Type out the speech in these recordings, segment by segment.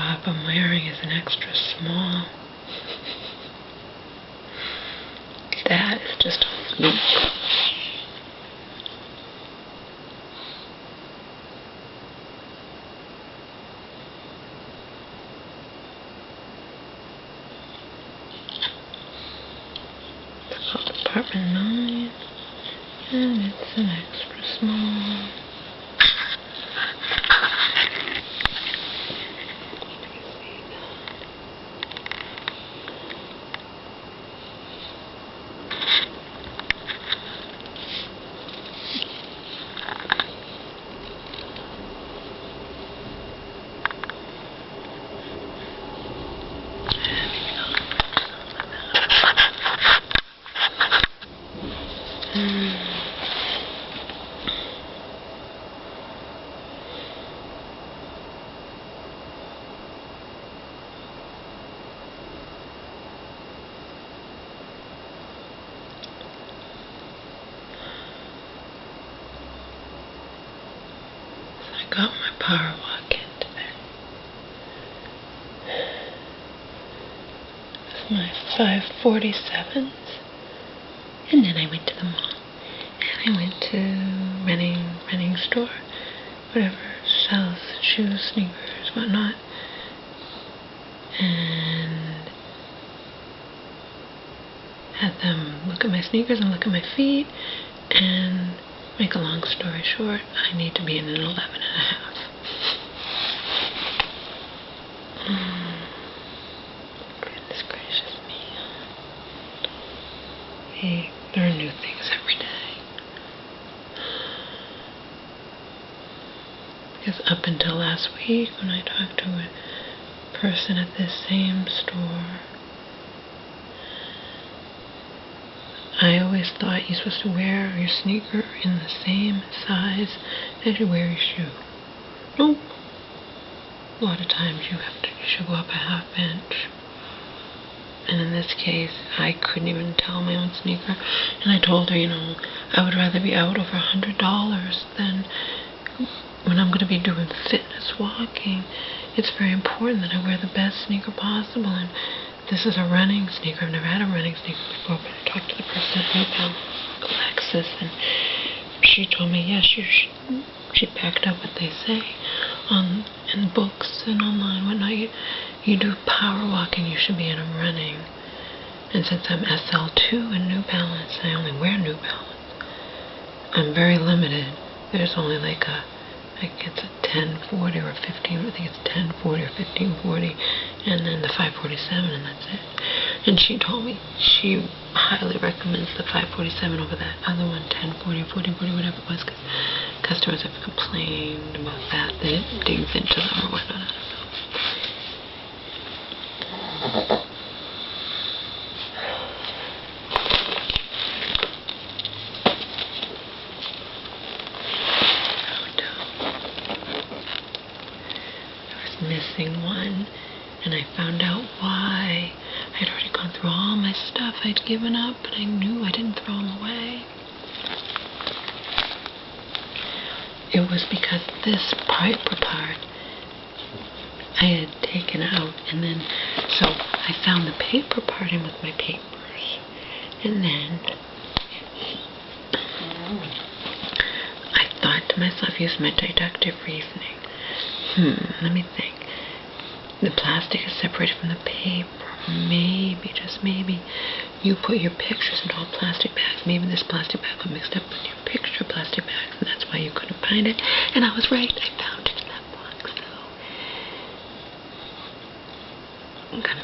top I'm wearing is an extra small. That is just a fluke. It's called Apartment 9, and it's an extra small. Got my power walk in today. It's my 5:47s, and then I went to the mall, and I went to renting store, whatever sells shoes, sneakers, whatnot, and had them look at my sneakers and look at my feet, and make a long story short, I need to be in an 11.5. Goodness gracious me. There are new things every day. Because up until last week, when I talked to a person at this same store, I always thought you're supposed to wear your sneaker in the same size as you wear your shoe. Nope. A lot of times you should go up a half inch. And in this case, I couldn't even tell my own sneaker. And I told her, I would rather be out over $100 than when I'm going to be doing fitness walking. It's very important that I wear the best sneaker possible. And this is a running sneaker. I've never had a running sneaker before, but I talked to the person at Newtown, Alexis, and she told me, yes, she backed up what they say in books and online, whatnot. You do power walking, you should be in a running. And since I'm SL2 in New Balance, I only wear New Balance. I'm very limited. There's only like it's a 1040 or 15, I think it's 1040 or 1540, and then the 547, and that's it. And she told me she highly recommends the 547 over that other one, 1040 or 1440, whatever it was, because customers have complained about that it digs into them or whatnot. Missing one, and I found out why. I'd already gone through all my stuff. I'd given up, but I knew I didn't throw them away. It was because this paper part I had taken out, and then so I found the paper part in with my papers, and then I thought to myself, use my deductive reasoning. Let me think. The plastic is separated from the paper. Maybe, just maybe, you put your pictures in all plastic bags. Maybe this plastic bag got mixed up with your picture plastic bags, and that's why you couldn't find it. And I was right. I found it in that box. So I'm gonna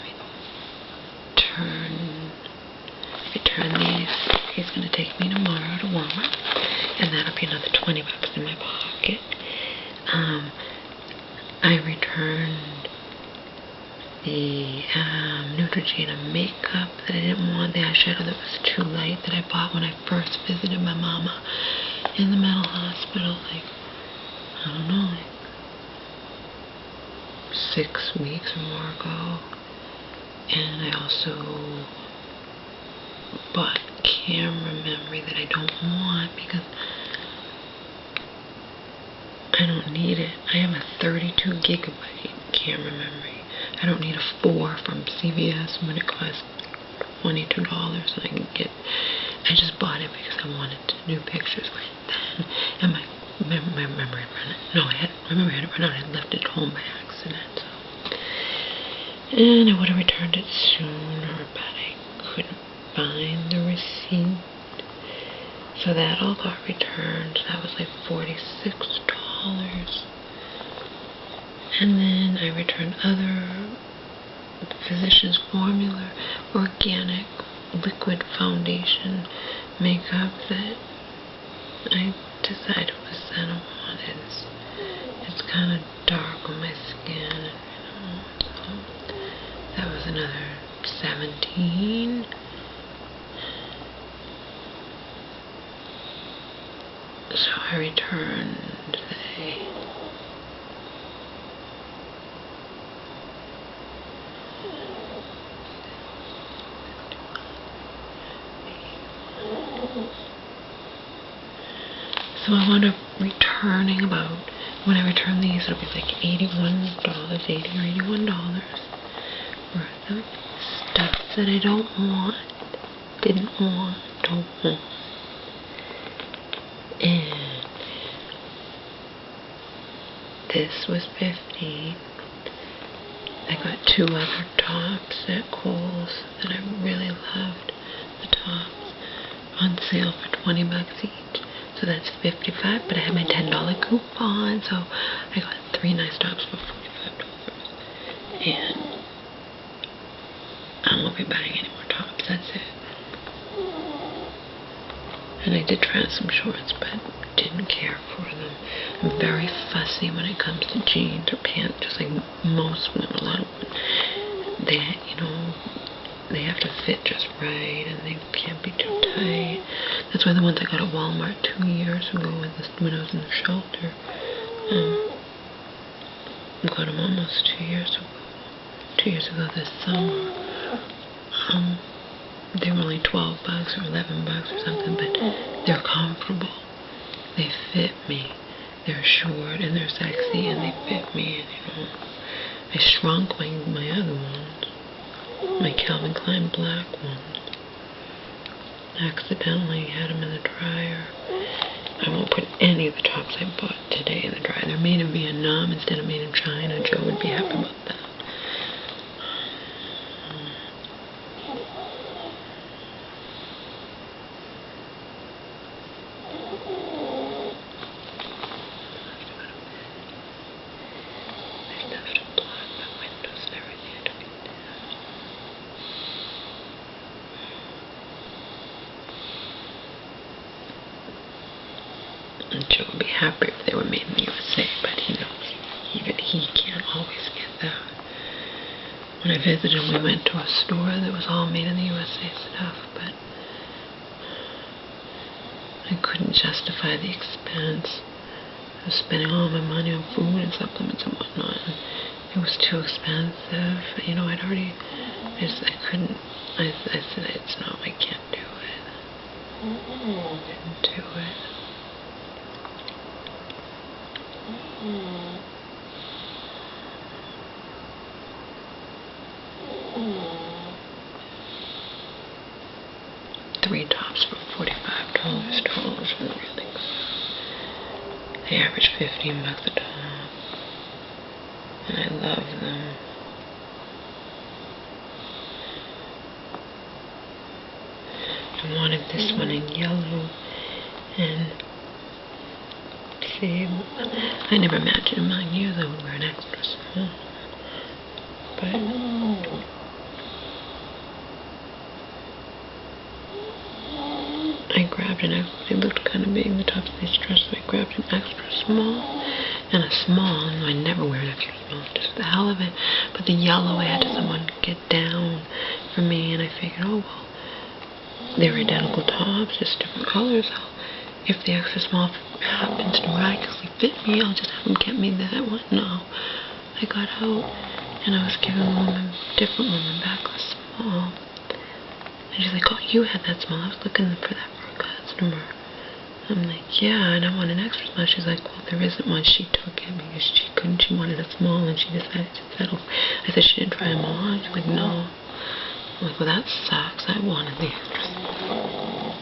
return these. He's gonna take me tomorrow to Walmart, and that'll be another $20 in my pocket. I returned the Neutrogena makeup that I didn't want, the eyeshadow that was too light that I bought when I first visited my mama in the mental hospital, I don't know, 6 weeks or more ago. And I also bought camera memory that I don't want because I don't need it. I have a 32 gigabyte can't remember. I don't need a 4 from CVS when it costs $22 and I can get. I just bought it because I wanted to do pictures right then, and my memory ran out. No, memory had run out. I left it home by accident. So. And I would have returned it sooner, but I couldn't find the receipt. So that all got returned. That was like $46. And then I returned other Physicians Formula organic liquid foundation makeup that I decided was that I wanted. It's kind of dark on my skin, so that was another $17. So I returned So I wound up returning about, when I return these, it'll be like $81, $80 or $81 worth of stuff that I don't want, don't want. And this was $15. I got 2 other tops at Kohl's that I really loved. The tops on sale for $20 each. So that's $55, but I had my $10 coupon, so I got 3 nice tops for $45. And I won't be buying any more tops, that's it. And I did try on some shorts, but didn't care for them. I'm very fussy when it comes to jeans or pants, just like most women, a lot of women. They have to fit just right, and they can't be too tight. That's why the ones I got at Walmart 2 years ago when I was in the shelter, I got them almost 2 years ago. 2 years ago this summer. They were only $12 or $11 or something, but they're comfortable. They fit me. They're short and they're sexy and they fit me. And I shrunk my other ones. My Calvin Klein black ones. Accidentally had them in the dryer. I won't put any of the tops I bought today in the dryer. They're made in Vietnam instead of made in China. Joe would be happy about that. Joe would be happy if they were made in the USA, but he knows even he can't always get that. When I visited him, we went to a store that was all made in the USA stuff, but I couldn't justify the expense of spending all my money on food and supplements and whatnot. It was too expensive. I couldn't. I said, it's not, I can't do it. I didn't do it. Three tops for $45. $12 were really good. They average $15 a top, and I love them. I wanted this one in yellow, and see, I never imagined in my years I would wear an extra small, but I grabbed an extra. They looked kind of big, the tops they stretched, so I grabbed an extra small and a small. And I never wear an extra small, just the hell of it. But the yellow, I had someone get down for me, and I figured, oh well, they're identical tops, just different colors. If the extra small happens to miraculously fit me, I'll just have them get me that one. No, I got out, and I was giving a different woman back a small. And she's like, oh, you had that small. I was looking for that for a customer. I'm like, yeah, and I want an extra small. She's like, well, there isn't one. She took it because she couldn't. She wanted a small, and she decided to settle. I said, she didn't try them on. She's like, no. I'm like, well, that sucks. I wanted the extra small.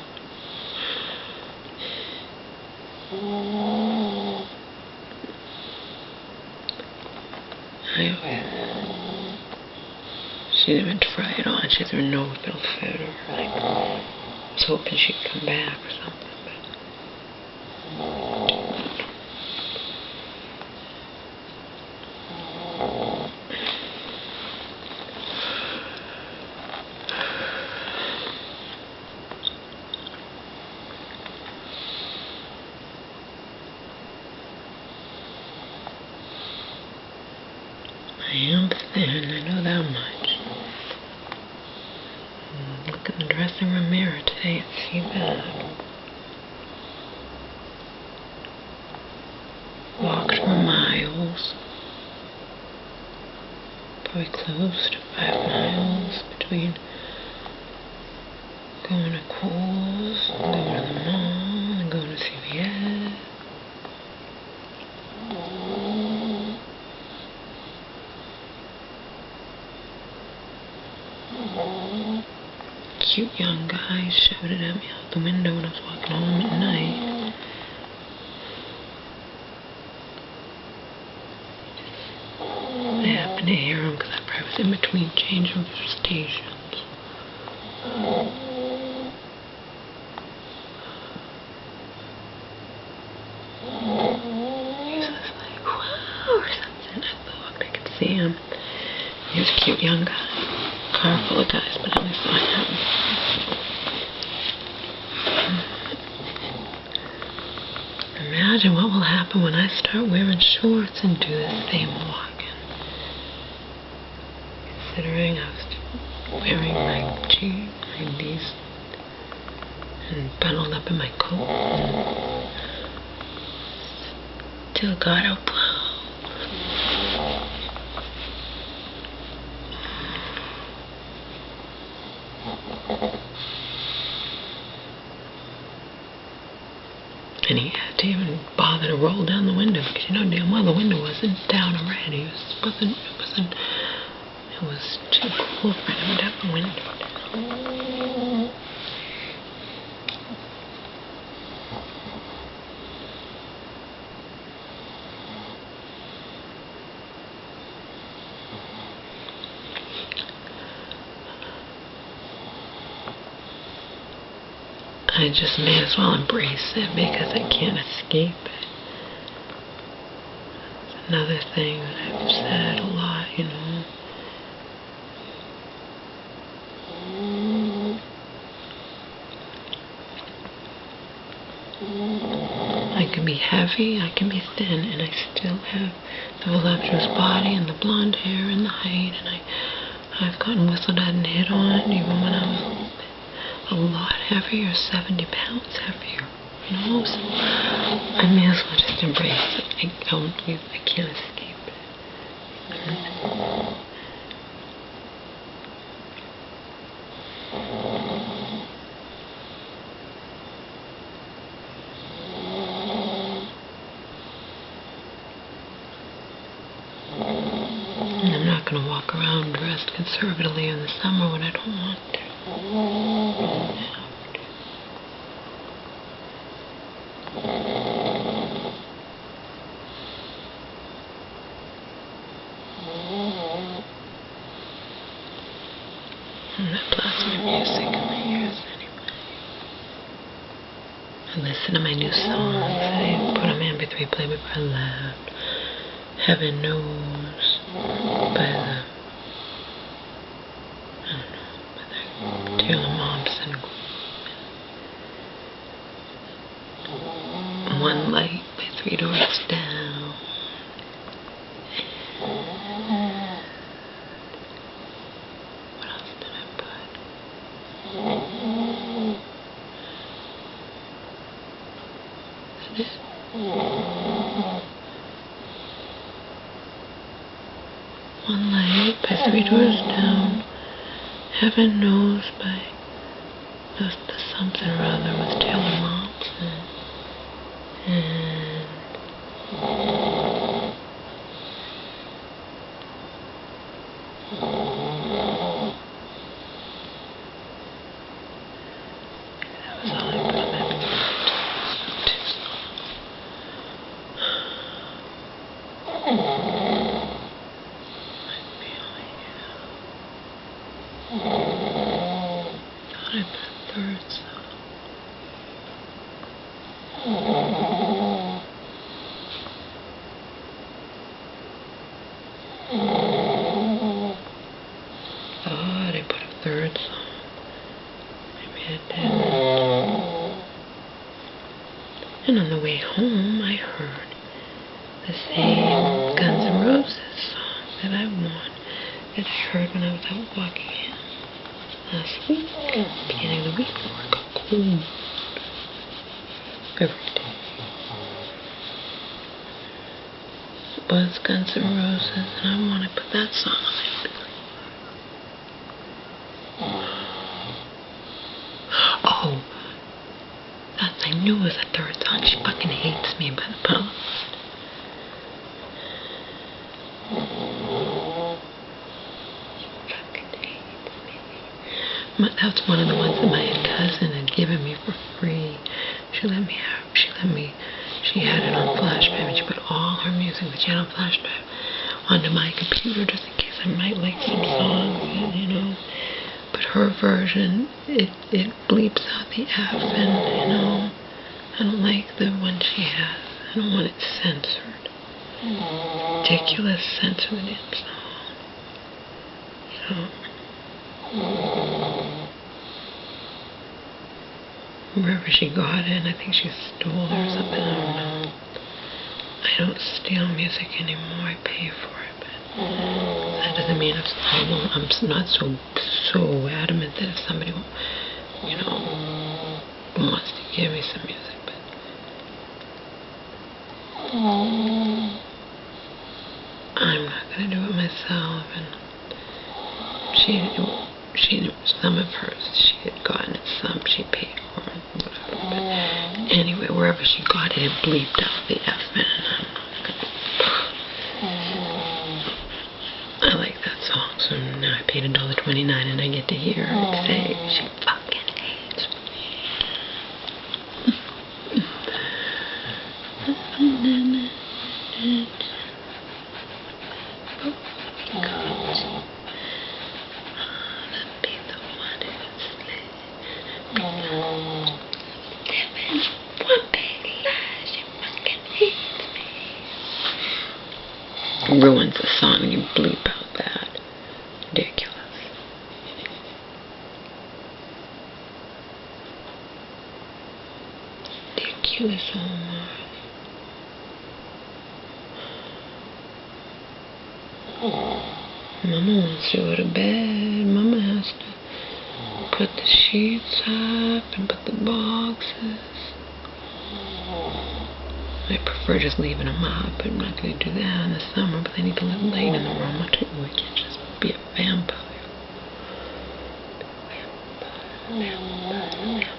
She didn't even try it on. She doesn't know if it'll fit her. Like, I was hoping she'd come back or something. I am thin, I know that much. Look in the dressing room mirror today and see that. Walked for miles. Probably close to 5 miles between going to Kohl's, going to the mall, and going to CVS. Cute young guy shouted at me out the window when I was walking home at night. I happened to hear him because I probably was in between changing stations. He was like, wow, or something. I thought I could see him. He was a cute young guy. Car full of guys, but I only saw him. Imagine what will happen when I start wearing shorts and do the same walking. Considering I was wearing my these and bundled up in my coat and still got a blow. And he had to even bother to roll down the window because you know damn well the window wasn't down already. It was too cool for him to have the window down. I just may as well embrace it because I can't escape it. It's another thing that I've said a lot, you know. I can be heavy, I can be thin, and I still have the voluptuous body and the blonde hair and the height, and I've gotten whistled at and hit on even when I was a lot heavier, 70 pounds heavier, you know, so I may as well just embrace it. I can't escape it. And I'm not going to walk around dressed conservatively in the summer when I don't want to. And that plastic music in my ears anyway. I listen to my new songs. I put them in before I play before I left. Heaven Knows by the Taylor Momsen group. One Light by 3 Doors Down. What else did I put? Is it? One Light by 3 Doors Down. Heaven Knows by the something or other with Taylor Momsen. Thought I put a third song. Maybe I didn't. And on the way home, I heard the same Guns N' Roses song that I that I heard when I was out walking last week, beginning of the week before it got cold. Every day. It was Guns N' Roses, and I want to put that song on my Oh, that I knew was a third song. She fucking hates me by the pillow. That's one of the ones that my cousin had given me for free. She had it on flash drive, and she put all her music, the channel flash drive, onto my computer just in case I might like some songs, you know. But her version, it bleeps out the F, and, you know, I don't like the one she has. I don't want it censored. Ridiculous, censor the damn song. So, wherever she got it, I think she stole it or something, I don't know. I don't steal music anymore, I pay for it, but that doesn't mean I'm not so adamant that if somebody, you know, wants to give me some music, but I'm not going to do it myself, and some of hers, she had gotten it, some she paid for, and whatever, but anyway, wherever she got it, it bleeped out the F, and I'm not gonna, I like that song, so now I paid $1.29 and I get to hear her say, she fucking hates me. Ruins the song and you bleep out that. Ridiculous. Ridiculous, Omar. Mama wants to go to bed. Mama has to put the sheets up and put the boxes. I prefer just leaving them up. I'm not going to do that in the summer, but they need to live light in the room too. We can't just be a vampire. Vampire.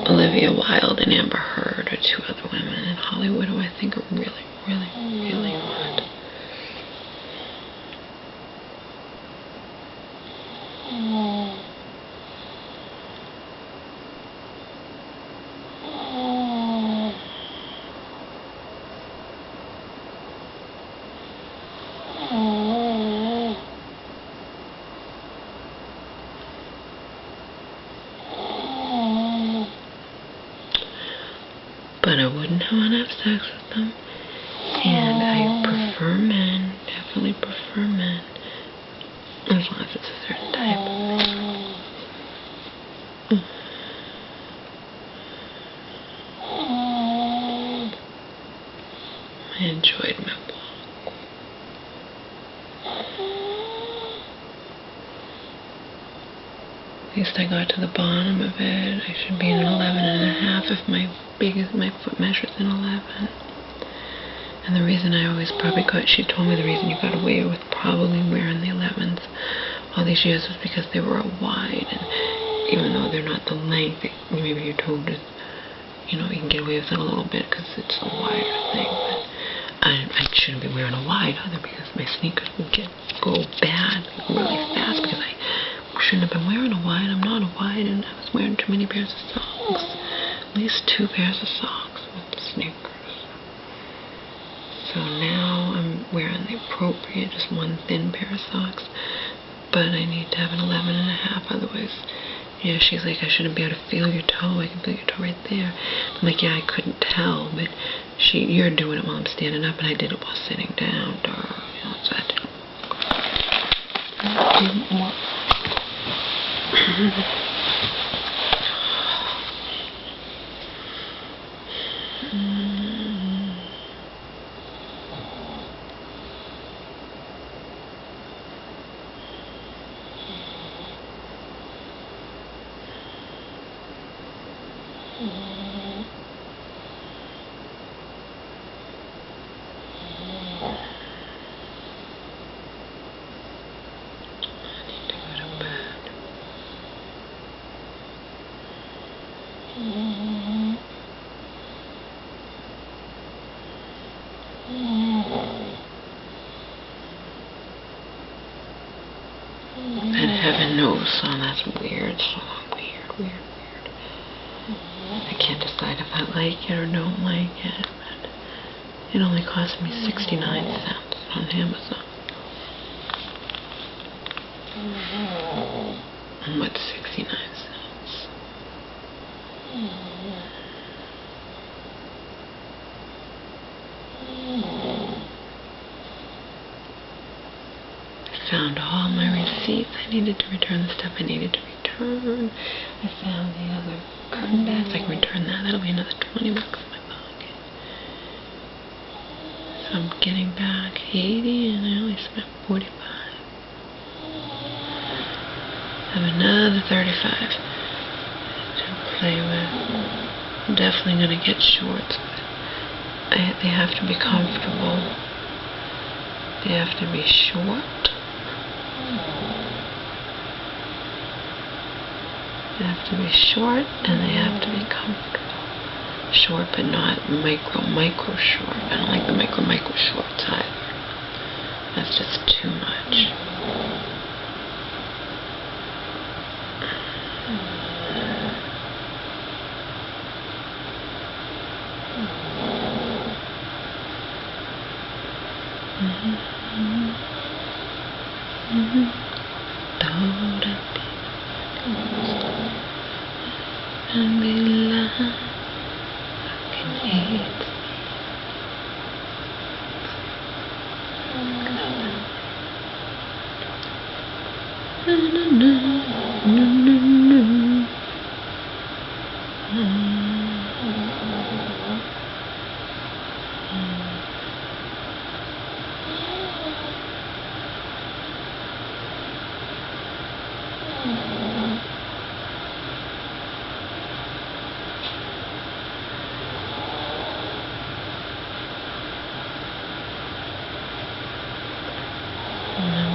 Olivia Wilde and Amber Heard are two other women in Hollywood who I think are really, really, really hot. But I wouldn't want to have sex with them. And I prefer men, definitely prefer men, as long as it's a certain type. I enjoyed my walk. At least I got to the bottom of it. I should be in an 11.5 if my foot measures in 11. And the reason I always probably she told me the reason you got away with probably wearing the 11s all these years was because they were wide, and even though they're not the length, maybe you're told to, you know, you can get away with it a little bit because it's a wider thing, but I shouldn't be wearing a wide either because my sneakers would go bad really fast because I shouldn't have been wearing a wide. I'm not a wide, and I was wearing too many pairs of socks. At least 2 pairs of socks. So now I'm wearing the appropriate, just one thin pair of socks, but I need to have an 11.5, otherwise, yeah, she's like, I shouldn't be able to feel your toe. I can feel your toe right there. I'm like, yeah, I couldn't tell, but you're doing it while I'm standing up, and I did it while sitting down. So that didn't work. And heaven knows, so that's weird, so weird. I can't decide if I like it or don't like it, but it only cost me 69 cents on Amazon. What's 69 cents? I found all my receipts. I needed to return the stuff I needed to return. I found the other curtain bags. I can return that. That'll be another 20 bucks in my pocket. So I'm getting back 80 and I only spent 45. I have another 35 to play with. I'm definitely going to get shorts, but they have to be comfortable. They have to be short. They have to be short and they have to be comfortable. Short but not micro short. I don't like the micro shorts either. That's just too much. And be loved, can hate.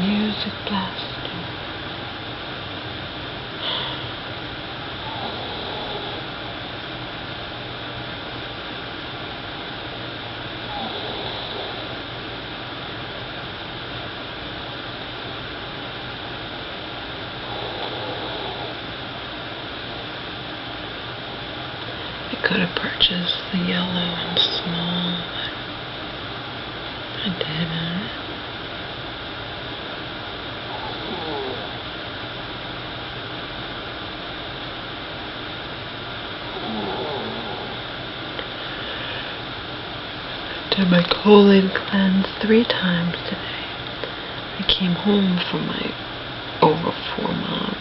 Music blasting. I could have purchased the yellow and small, but I didn't. Did my colon cleanse 3 times today. I came home from my over 4 month,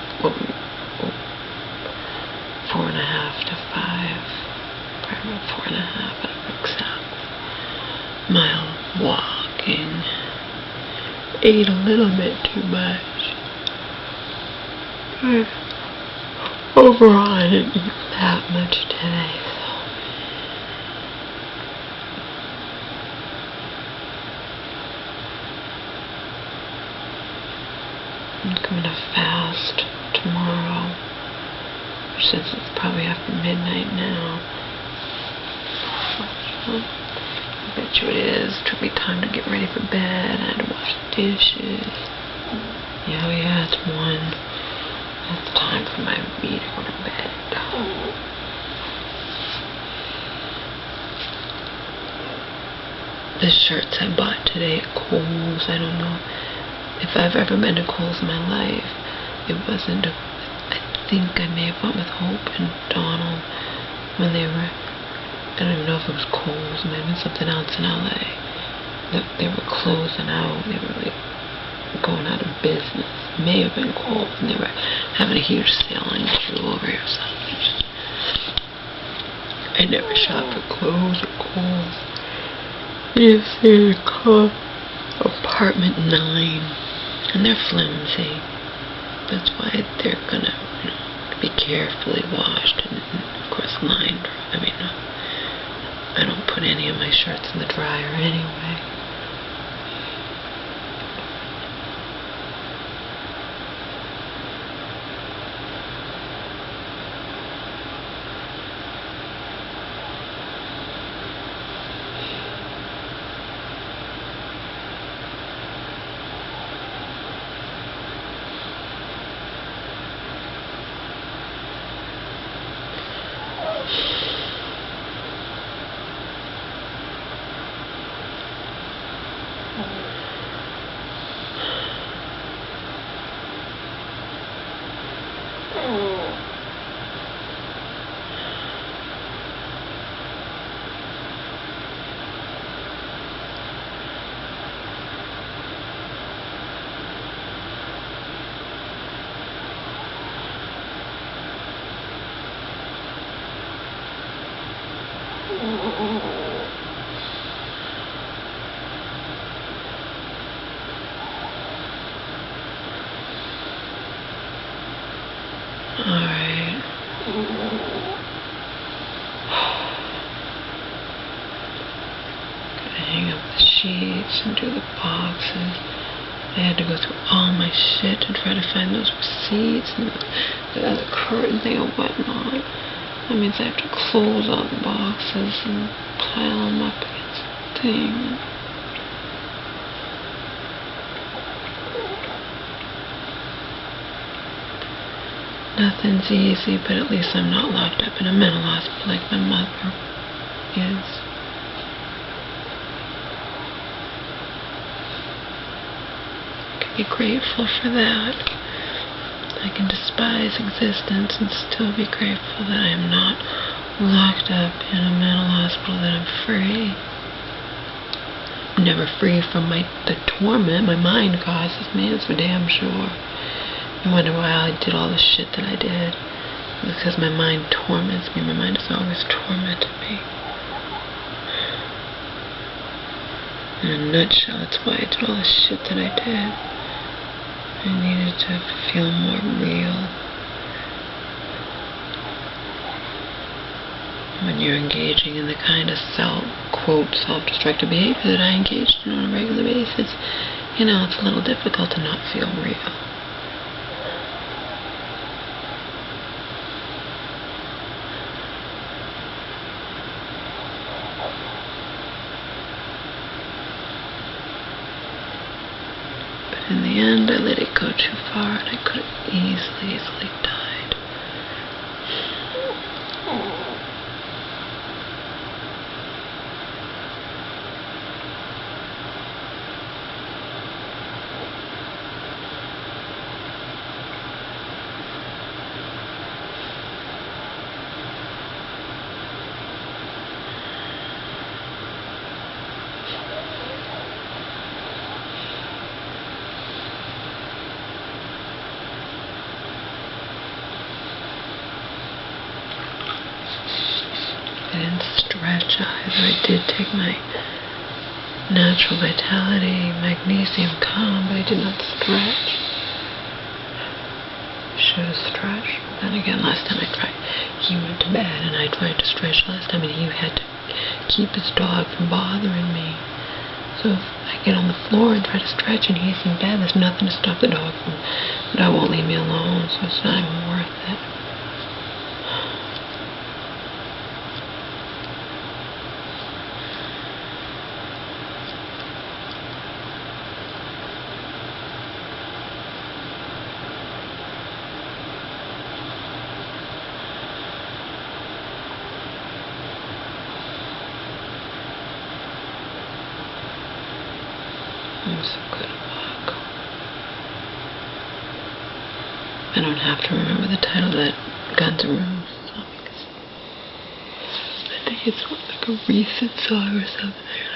4.5 to 5, probably 4.5 at a mile walking. Ate a little bit too much. Overall, I didn't eat that much today. I'm going to fast tomorrow, since it's probably after midnight now. I bet you it is. It took me time to get ready for bed. I had to wash the dishes. Yeah, it's 1. It's time for me to go to bed. the shirts I bought today at Kohl's. I don't know if I've ever been to Kohl's in my life. It wasn't I think I may have went with Hope and Donald when they were, I don't even know if it was Kohl's, it might have been something else in LA. They were closing out. They were like going out of business. It may have been Kohl's, and they were having a huge sale on jewelry or something. I never shop for clothes at Kohl's. Yes, they're called Apartment 9, and they're flimsy. That's why they're gonna, be carefully washed and of course lined. I mean, I don't put any of my shirts in the dryer anyway. Alright. Gotta hang up the sheets and do the boxes. I had to go through all my shit to try to find those receipts and the other curtain thing and whatnot. That means I have to close all the boxes and pile them up against the thing. Nothing's easy, but at least I'm not locked up in a mental hospital like my mother is. I can be grateful for that. I can despise existence and still be grateful that I am not locked up in a mental hospital, that I'm free. I'm never free from the torment my mind causes me, that's for damn sure. I wonder why I did all the shit that I did. Because my mind torments me. My mind has always tormented me. In a nutshell, that's why I did all the shit that I did. I needed to feel more real. When you're engaging in the kind of self-destructive behavior that I engaged in on a regular basis, it's a little difficult to not feel real. In the end, I let it go too far, and I could have easily died. I didn't stretch either. I did take my natural vitality, magnesium calm, but I did not stretch. Should have stretched. Then again, last time I tried, he went to bed and I tried to stretch last time and he had to keep his dog from bothering me. So if I get on the floor and try to stretch and he's in bed, there's nothing to stop the dog won't leave me alone, so it's not even worth it. was a good book. I don't have to remember the title of that Guns N' Roses song because I think it's like a recent song or something.